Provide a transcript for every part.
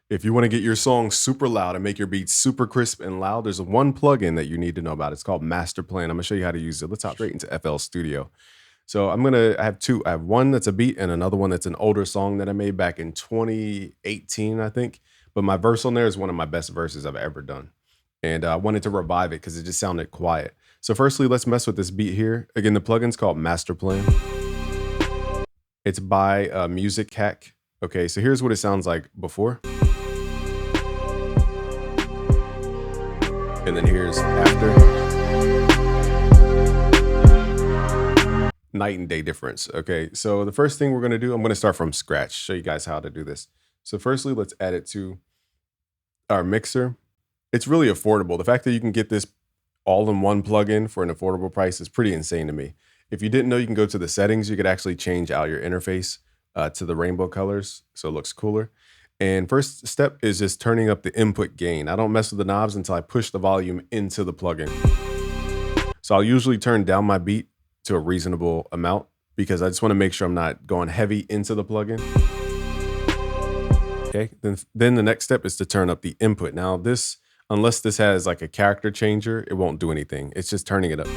If you want to get your song super loud and make your beats super crisp and loud, there's one plugin that you need to know about. It's called Master Plan. I'm gonna show you how to use it. Let's hop straight into FL Studio. So I have two. I have one that's a beat and another one that's an older song that I made back in 2018, I think. But my verse on there is one of my best verses I've ever done. And I wanted to revive it because it just sounded quiet. So firstly, let's mess with this beat here. Again, the plugin's called Master Plan. It's by Music Hack. Okay, so here's what it sounds like before. And then here's after. Night and day difference. Okay, so the first thing we're gonna do, I'm gonna start from scratch, show you guys how to do this. So firstly, let's add it to our mixer. It's really affordable. The fact that you can get this all in one plugin for an affordable price is pretty insane to me. If you didn't know, you can go to the settings. You could actually change out your interface to the rainbow colors so it looks cooler. And first step is just turning up the input gain. I don't mess with the knobs until I push the volume into the plugin. So I'll usually turn down my beat to a reasonable amount because I just want to make sure I'm not going heavy into the plugin. Okay, then the next step is to turn up the input. Now this, unless this has like a character changer, it won't do anything. It's just turning it up.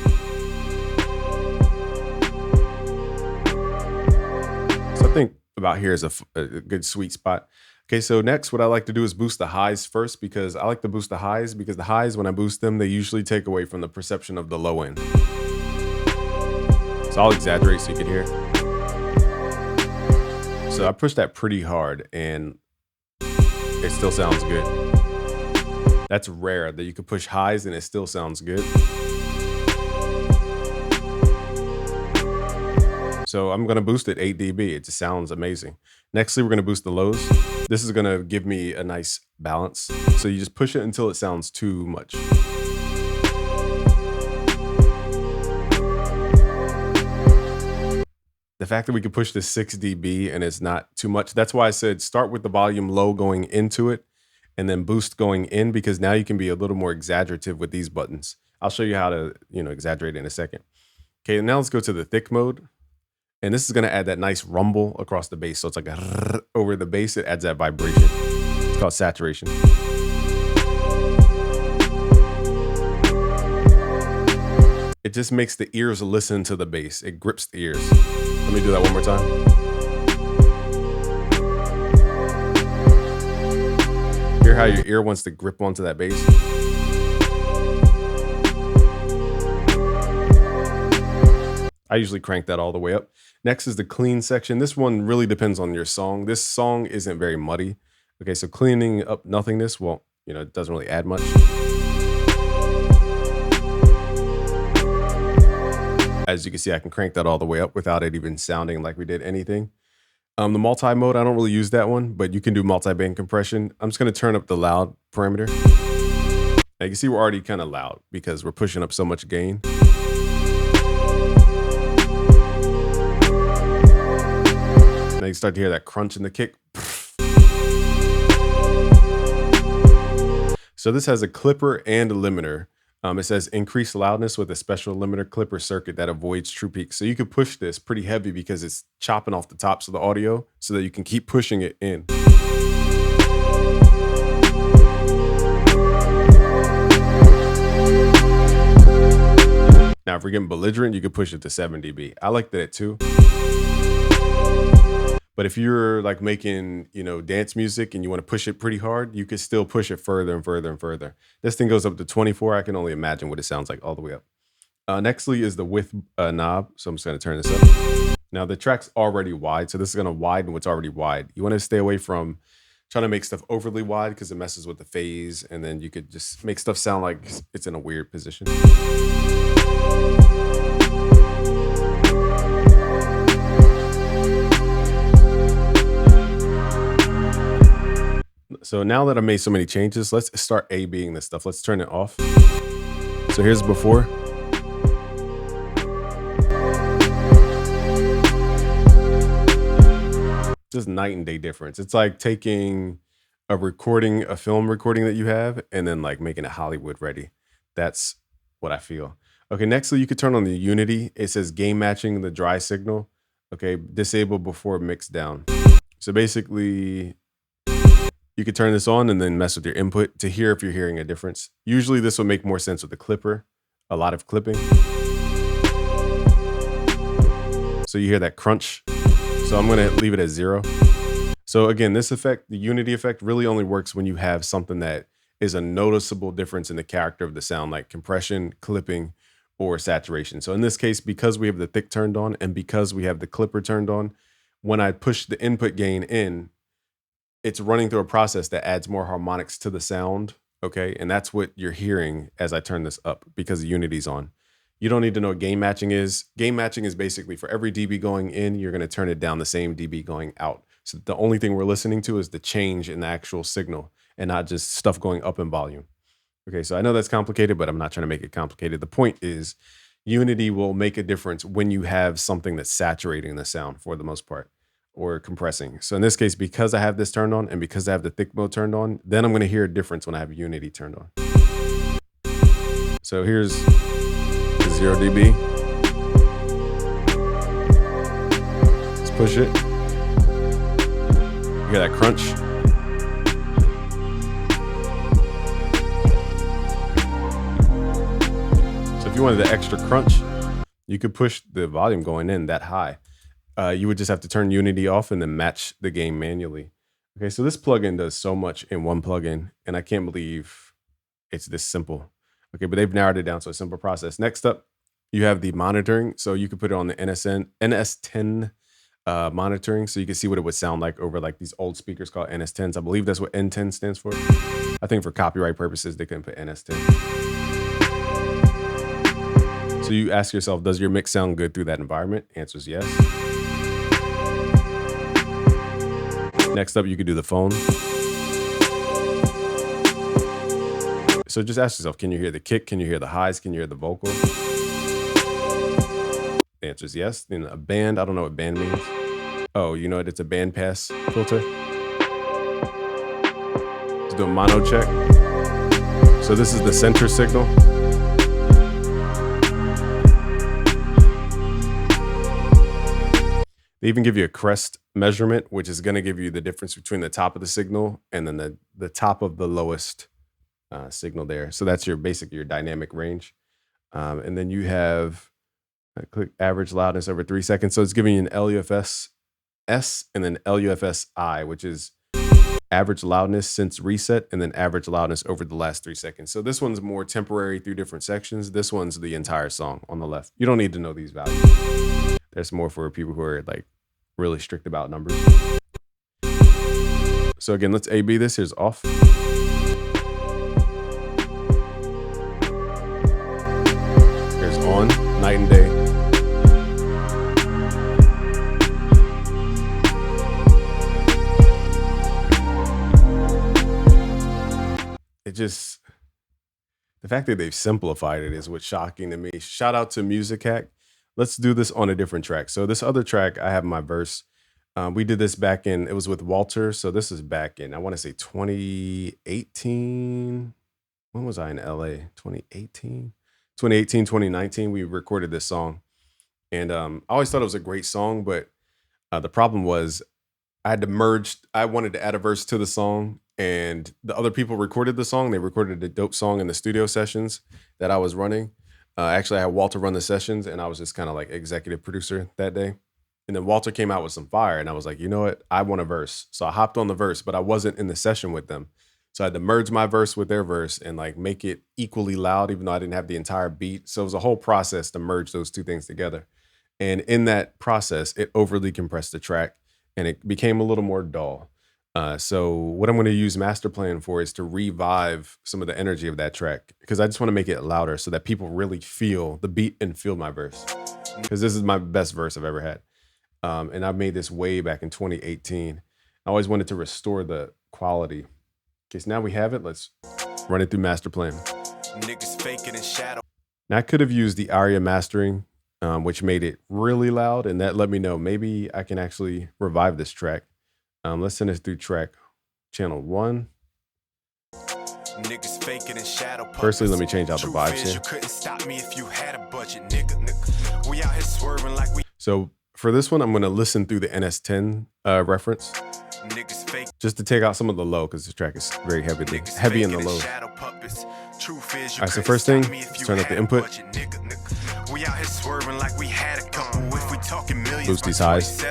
So I think about here is a good sweet spot. Okay, so next what I like to do is boost the highs first because I like to boost the highs because the highs, when I boost them, they usually take away from the perception of the low end. So I'll exaggerate so you can hear. So I pushed that pretty hard and it still sounds good. That's rare that you can push highs and it still sounds good. So I'm gonna boost it 8 dB. It just sounds amazing. Nextly, we're gonna boost the lows. This is gonna give me a nice balance. So you just push it until it sounds too much. The fact that we can push this 6 dB and it's not too much, that's why I said start with the volume low going into it and then boost going in, because now you can be a little more exaggerative with these buttons. I'll show you how to, exaggerate in a second. Okay, now let's go to the thick mode. And this is gonna add that nice rumble across the bass. So it's like a over the bass, it adds that vibration. It's called saturation. It just makes the ears listen to the bass. It grips the ears. Let me do that one more time. Hear how your ear wants to grip onto that bass? I usually crank that all the way up. Next is the clean section. This one really depends on your song. This song isn't very muddy. Okay, so cleaning up nothingness, well, it doesn't really add much. As you can see, I can crank that all the way up without it even sounding like we did anything. The multi-mode, I don't really use that one, but you can do multi-band compression. I'm just gonna turn up the loud parameter. Now you can see we're already kind of loud because we're pushing up so much gain. Now you start to hear that crunch in the kick. So this has a clipper and a limiter. It says increase loudness with a special limiter clipper circuit that avoids true peaks. So you could push this pretty heavy because it's chopping off the tops of the audio so that you can keep pushing it in. Now, if we're getting belligerent, you could push it to 7 dB. I like that too. But if you're like making, dance music and you want to push it pretty hard, you could still push it further and further and further. This thing goes up to 24. I can only imagine what it sounds like all the way up. Nextly is the width knob. So I'm just going to turn this up. Now the track's already wide, so this is going to widen what's already wide. You want to stay away from trying to make stuff overly wide because it messes with the phase, and then you could just make stuff sound like it's in a weird position. So now that I've made so many changes, let's start A-Bing this stuff. Let's turn it off. So here's before. Just night and day difference. It's like taking a film recording that you have, and then like making it Hollywood ready. That's what I feel. Okay, nextly you could turn on the Unity. It says gain matching the dry signal. Okay, disable before mix down. So basically, You could turn this on and then mess with your input to hear if you're hearing a difference. Usually this will make more sense with the clipper, a lot of clipping. So you hear that crunch. So I'm gonna leave it at 0. So again, this effect, the unity effect, really only works when you have something that is a noticeable difference in the character of the sound, like compression, clipping, or saturation. So in this case, because we have the thick turned on and because we have the clipper turned on, when I push the input gain in, it's running through a process that adds more harmonics to the sound, okay? And that's what you're hearing as I turn this up because the unity's on. You don't need to know what gain matching is. Gain matching is basically for every dB going in, you're gonna turn it down the same dB going out. So the only thing we're listening to is the change in the actual signal and not just stuff going up in volume. Okay, so I know that's complicated, but I'm not trying to make it complicated. The point is unity will make a difference when you have something that's saturating the sound for the most part or compressing. So in this case, because I have this turned on and because I have the thick mode turned on, then I'm gonna hear a difference when I have unity turned on. So here's the 0 dB. Let's push it. You hear that crunch? So if you wanted the extra crunch, you could push the volume going in that high. You would just have to turn unity off and then match the gain manually. Okay, so this plugin does so much in one plugin, and I can't believe it's this simple. Okay, but they've narrowed it down to a simple process. Next up, you have the monitoring. So you could put it on the NS10 monitoring, so you can see what it would sound like over like these old speakers called NS10s. I believe that's what N10 stands for. I think for copyright purposes, they couldn't put NS10. So you ask yourself, does your mix sound good through that environment? Answer is yes. Next up, you could do the phone. So just ask yourself, can you hear the kick? Can you hear the highs? Can you hear the vocal? The answer is yes. In a band, I don't know what band means. Oh, you know what? It's a band pass filter. Let's do a mono check. So this is the center signal. They even give you a crest measurement, which is going to give you the difference between the top of the signal and then the top of the lowest signal there. So that's your dynamic range. And then you have, click average loudness over 3 seconds. So it's giving you an LUFS S and then LUFS I, which is average loudness since reset and then average loudness over the last 3 seconds. So this one's more temporary through different sections. This one's the entire song on the left. You don't need to know these values. There's more for people who are like really strict about numbers. So again, let's A/B this. Here's off. Here's on, night and day. The fact that they've simplified it is what's shocking to me. Shout out to Music Hack. Let's do this on a different track. So this other track, I have my verse. We did this back in, it was with Walter. So this is back in, I want to say 2018. When was I in LA? 2018, 2019, we recorded this song. And I always thought it was a great song, but the problem was I wanted to add a verse to the song, and the other people recorded the song. They recorded a dope song in the studio sessions that I was running. Actually, I had Walter run the sessions, and I was just kind of like executive producer that day. And then Walter came out with some fire, and I was like, you know what? I want a verse. So I hopped on the verse, but I wasn't in the session with them. So I had to merge my verse with their verse and like make it equally loud, even though I didn't have the entire beat. So it was a whole process to merge those two things together. And in that process, it overly compressed the track, and it became a little more dull. So what I'm going to use Masterplan for is to revive some of the energy of that track, because I just want to make it louder so that people really feel the beat and feel my verse, because this is my best verse I've ever had. And I made this way back in 2018. I always wanted to restore the quality. Okay, so now we have it. Let's run it through Masterplan. Niggas faking in shadow. Now I could have used the ARIA mastering, which made it really loud, and that let me know maybe I can actually revive this track. Let's send this through track channel 1. Niggas faking in shadow. Firstly, let me change out the vibes here. You couldn't stop me if you had a budget, nigga. We out here swerving like we. So for this one, I'm going to listen through the NS10 reference. Niggas fake. just to take out some of the low, because this track is very heavy in the low. All right, so first thing, let's turn up the input. Boost these highs.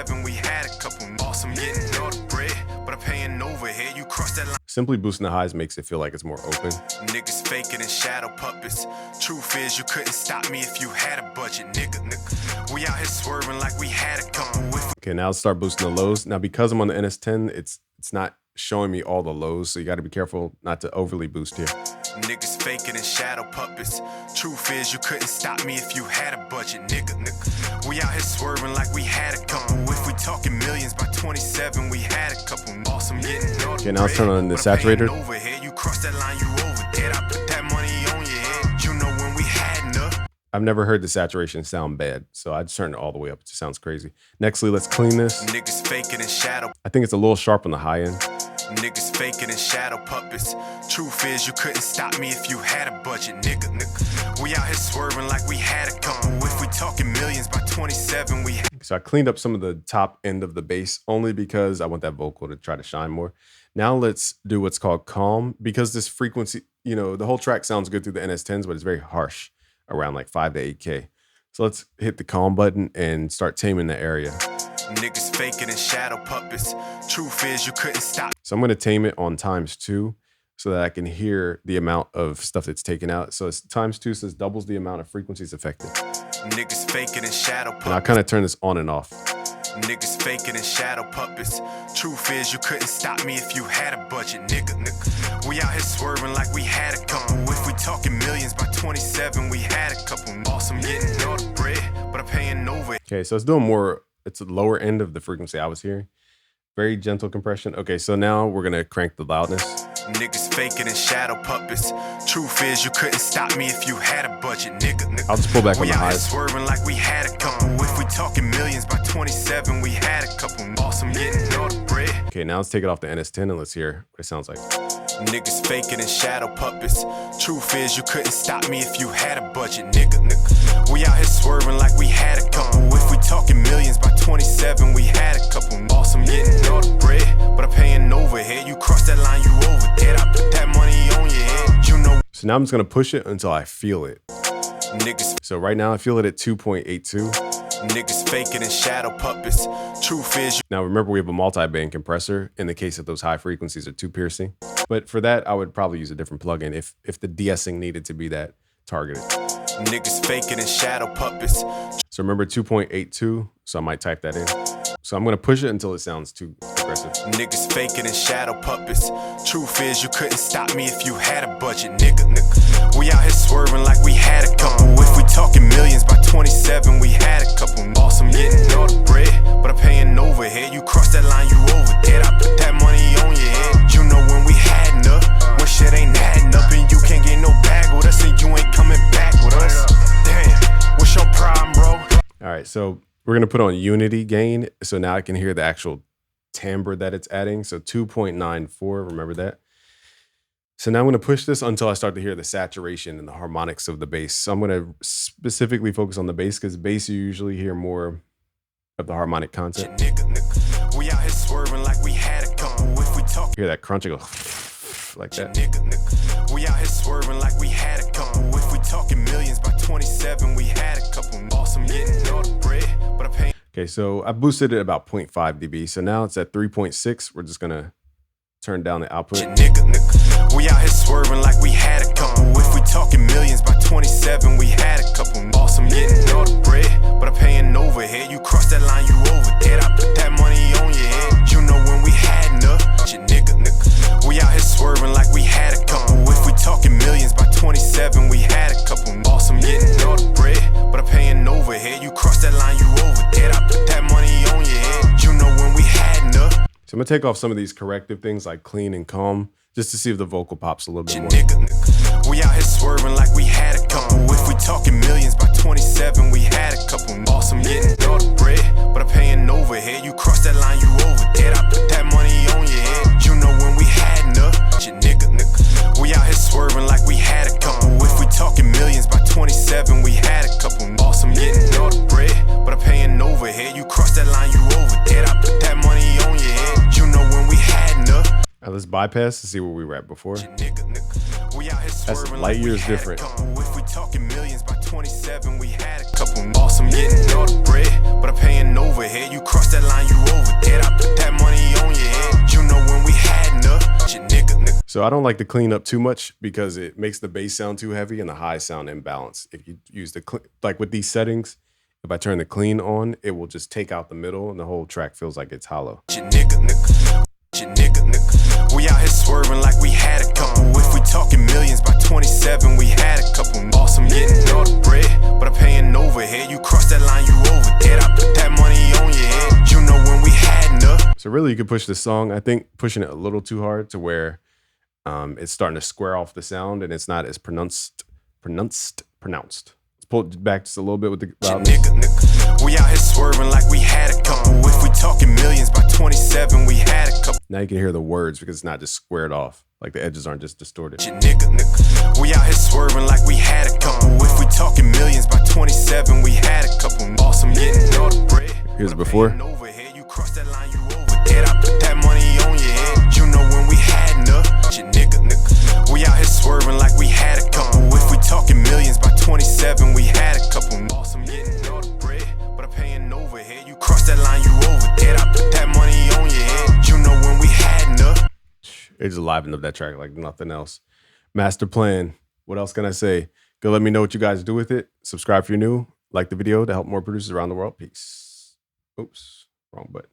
Simply boosting the highs makes it feel like it's more open. Niggas faking and shadow puppets. Truth is, you couldn't stop me if you had a budget, nigga. We out here swerving like we had a couple. Okay, now let's start boosting the lows. Now, because I'm on the NS10, it's not showing me all the lows, so you got to be careful not to overly boost here. Niggas faking and shadow puppets. Truth is, you couldn't stop me if you had a budget, nigga. We out here swerving like we had a couple. If we talking millions by 27, we had a couple. Awesome getting all the okay, now let's turn on the saturator. Overhead, you cross that line, you over there. I put that money on your head. You know when we had enough. I've never heard the saturation sound bad, so I just turned it all the way up. It just sounds crazy. Nextly, let's clean this. Niggas faking and shadow. I think it's a little sharp on the high end. Niggas faking and shadow puppets. Truth is, you couldn't stop me if you had a budget, nigga. We out here swerving like we had a couple. If we talking millions by 27, we had. So I cleaned up some of the top end of the bass only because I want that vocal to try to shine more. Now let's do what's called calm, because this frequency, you know, the whole track sounds good through the NS10s, but it's very harsh around like 5 to 8K. So let's hit the calm button and start taming the area. Niggas faking and shadow puppets. Truth is, you couldn't stop. So I'm going to tame it on ×2 so that I can hear the amount of stuff that's taken out. So it's ×2, so it doubles the amount of frequencies affected. Niggas faking and shadow puppets. And I'll kind of turn this on and off. Niggas faking and shadow puppets. Truth is, you couldn't stop me if you had a budget, nigga. We out here swerving like we had a couple. If we talking millions by 27, we had a couple. Awesome getting all the bread, but I'm paying over. Okay, so it's doing more. It's the lower end of the frequency I was hearing. Very gentle compression. Okay, so now we're gonna crank the loudness. Niggas faking and shadow puppets. Truth is, you couldn't stop me if you had a budget, nigga. I'll just pull back on the We out here highs. swerving like we had a couple. If we talking millions by 27, we had a couple. Awesome getting all the bread. Okay, now let's take it off the NS10 and let's hear what it sounds like. Niggas faking and shadow puppets. Truth is, you couldn't stop me if you had a budget, nigga. We out here swerving like we had a couple. If we talking millions by 27, we had a couple. Awesome getting all the bread, but I'm paying overhead. You cross that line, you over there. I put that money on your head. You know. So now I'm just gonna push it until I feel it. Niggas. So right now I feel it at 2.82. Niggas faking and shadow puppets. Truth is. Now remember, we have a multi-band compressor in the case that those high frequencies are too piercing. But for that, I would probably use a different plugin if the de-essing needed to be that targeted. Niggas faking and shadow puppets. So remember 2.82, so I might type that in. So I'm gonna push it until it sounds too aggressive. Niggas faking and shadow puppets. Truth is, you couldn't stop me if you had a budget, nigga. We out here swerving like we had a couple. If we talking millions by 27, we had a couple. Awesome getting all the bread, but I'm paying overhead. You cross that line, you over there. I put that money on your head. You know when we had enough, when shit ain't adding up and you can't get no bag with us and you ain't coming back with us. Damn, what's your problem, bro? All right, so we're gonna put on unity gain, so now I can hear the actual timbre that it's adding. So 2.94, remember that? So now I'm gonna push this until I start to hear the saturation and the harmonics of the bass. So I'm gonna specifically focus on the bass, because bass you usually hear more of the harmonic content. We out here swerving like we had a couple. If we talk, hear that crunch, it go like that. We out here swerving like we had a couple. If we talking millions by 27, we had a couple. Awesome getting all the bread, but I'm paying. Okay, so I boosted it about 0.5 dB. So now it's at 3.6. We're just gonna turn down the output. We out here swerving like we had a couple. If we talking millions by 27, we had a couple. Awesome getting all the bread, but I'm paying overhead. You cross that line, you over there. I put that money on your head. You know when we had enough, nigga. We out here swerving like we had a couple. If we talking millions by 27, we had a couple. Awesome getting all the bread, but I'm paying overhead. You cross that line, you over there. I put that money on your head. You know when we had enough. So I'm gonna take off some of these corrective things like clean and calm, just to see if the vocal pops a little bit more. We out here swerving like we had a couple. If we talking millions by 27, we had a couple. Awesome getting all the bread, but I'm paying overhead. You cross that line, you over there. I put that money on your head. You know when we had enough, nigga. We out here swerving like we had a couple. If we talking millions by 27, we had a couple. Awesome getting all the bread, but I'm paying overhead. You cross that line, you over there. I put that money on your head. You know when we had enough. bypass to see where we were at before. We out here swerving light like we years had a different. couple. If we talking millions by 27, we had a couple. Awesome getting all the bread, but I'm paying overhead. You cross that line, you over dead. I put that money on your head. You know when we had enough, shit, nigga. So I don't like to clean up too much because it makes the bass sound too heavy and the high sound imbalanced. If you use like with these settings, if I turn the clean on, it will just take out the middle and the whole track feels like it's hollow. Shit, nigga. We out here swerving like we had a couple. If we talking millions by 27, we had a couple. Awesome getting all the bread, but I'm paying overhead. You cross that line, you over dead. I put that money on your head. You know when we had enough. So really you could push this song. I think pushing it a little too hard to where it's starting to square off the sound and it's not as pronounced. Let's pull it back just a little bit with the loudness. We out here swerving like we had a couple. If we talking millions by 27, we had a couple. Now you can hear the words because it's not just squared off. Like the edges aren't just distorted. We out here swerving like we had a couple. If we talking millions by 27, we had a couple. Awesome getting all the bread. Here's before. Overhead, you cross that line, you over dead. I put that money on your head. You know when we had enough. We out here swerving like we had a couple. If we talking millions by 27, we had a couple. Awesome getting all the bread, but I'm paying overhead. You cross that line, you over dead. I put that money on your head. You know when we had enough. It just livened up that track like nothing else. Master Plan. What else can I say? Go let me know what you guys do with it. Subscribe if you're new. Like the video to help more producers around the world. Peace. Oops, wrong button.